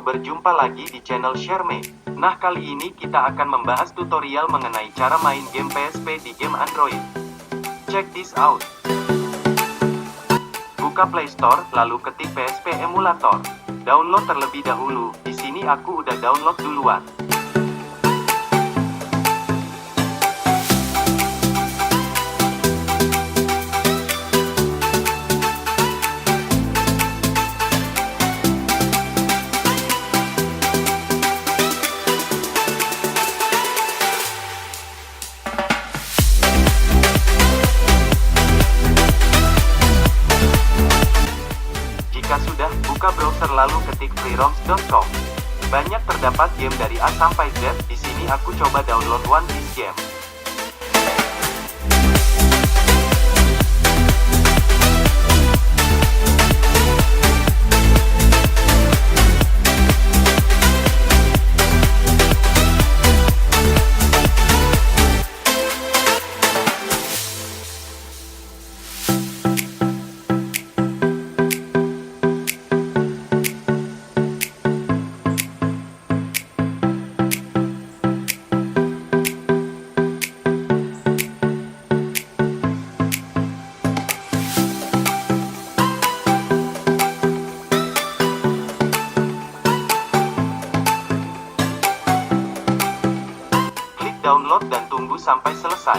berjumpa lagi di channel Shareme. Nah, kali ini kita akan membahas tutorial mengenai cara main game PSP di game Android. Check this out. Buka Play Store, lalu ketik PSP Emulator. Download terlebih dahulu. Di sini aku udah download duluan. Jika sudah, buka browser lalu ketik freeroms.com. Banyak terdapat game dari A sampai Z. Di sini aku coba download One Piece game. Download dan tunggu sampai selesai.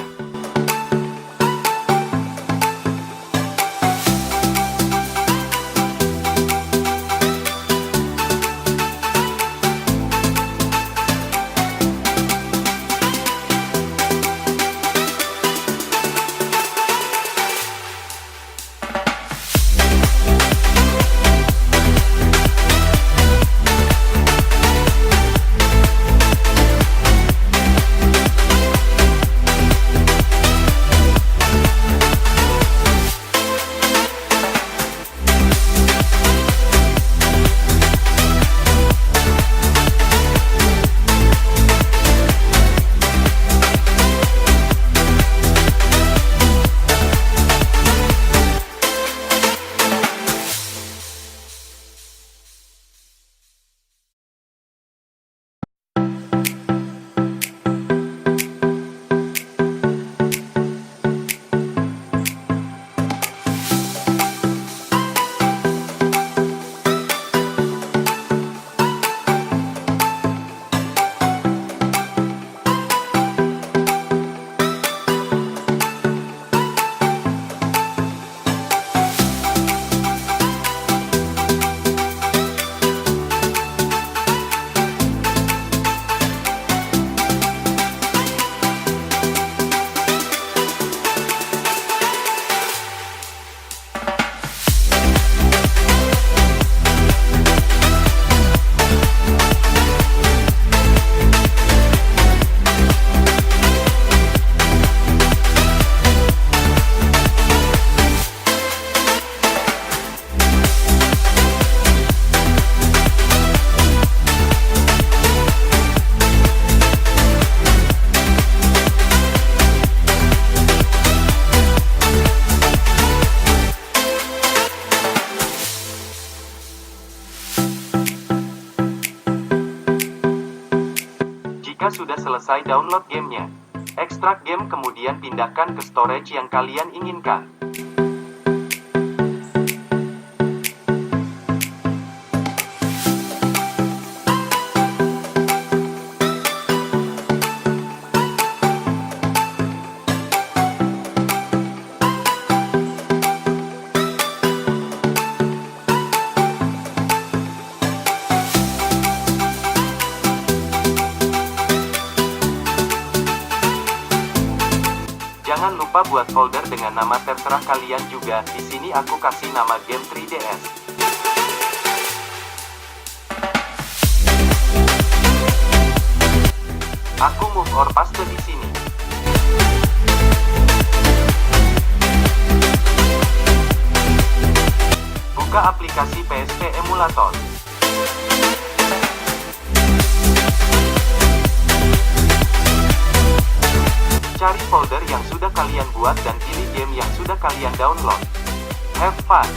Jika sudah selesai download gamenya, ekstrak game kemudian pindahkan ke storage yang kalian inginkan. Jangan lupa buat folder dengan nama terserah kalian juga. Di sini aku kasih nama game 3DS. Aku move or paste di sini. Buka aplikasi PSP Emulator. Cari folder yang sudah kalian buat dan pilih game yang sudah kalian download. Have fun!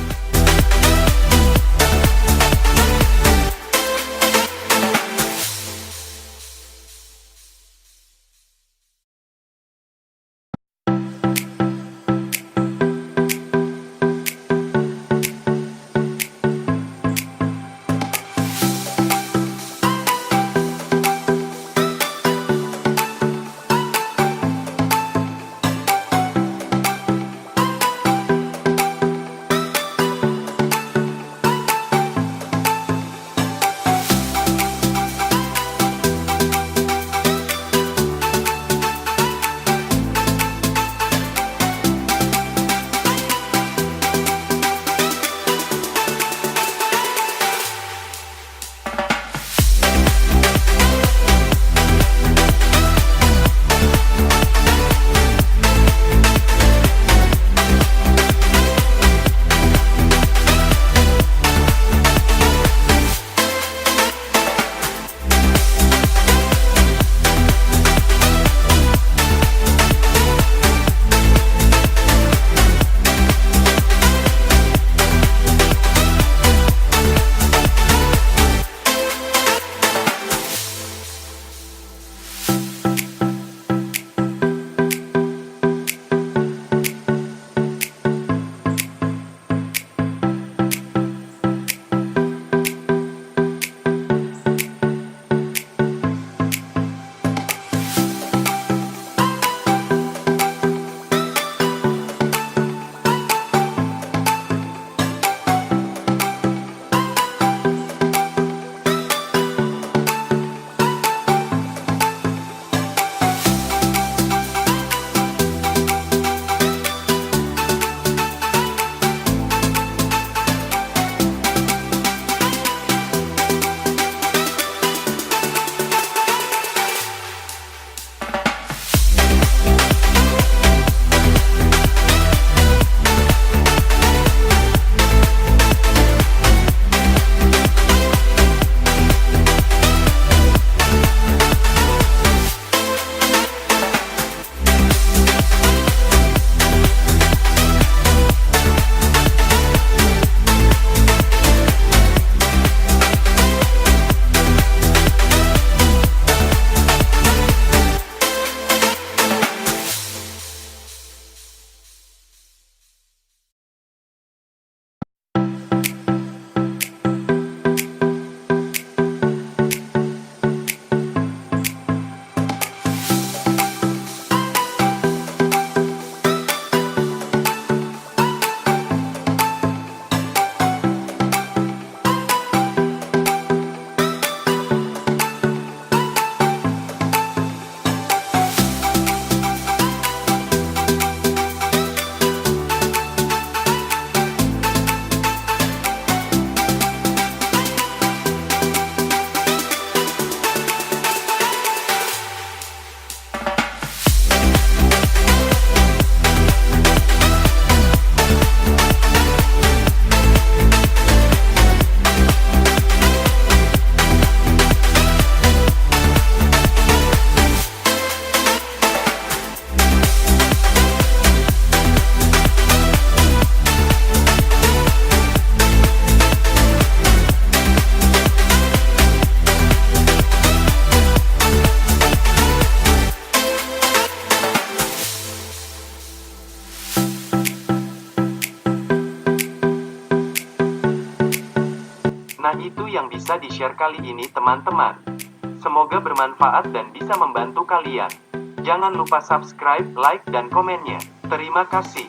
Nah, itu yang bisa di-share kali ini teman-teman. Semoga bermanfaat dan bisa membantu kalian. Jangan lupa subscribe, like, dan komennya. Terima kasih.